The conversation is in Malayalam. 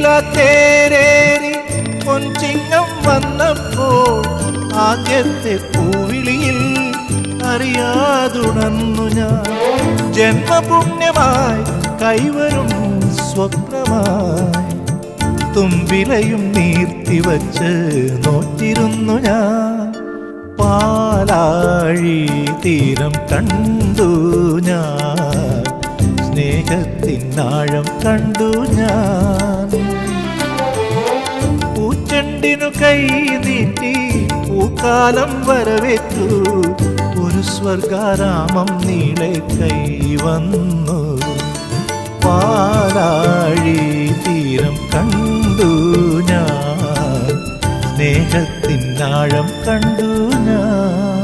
നീലാത്തേരേറി പൊൻചിങ്ങം വന്നപ്പോൾ ആദ്യത്തെ പൂവിളിയിൽ അറിയാതുണർന്നു ഞാൻ. ജന്മപുണ്യമായി കൈവരും സ്വപ്നമായി തുമ്പിലയും നീർത്തിവച്ച് നോറ്റിരുന്നു ഞാൻ. പാലാഴി തീരം കണ്ടു ഞാൻ, സ്നേഹത്തിനാഴം കണ്ടു ഞാൻ. പൂച്ചെണ്ടിനു കൈ നീട്ടി പൂക്കാലം വരവേറ്റു, ഒരു സ്വർഗാരാമം നീളെ കൈവന്നു. പാലാഴി തീരം കണ്ടു ഞാൻ, സ്നേഹത്തിനാഴം കണ്ടു ഞാൻ.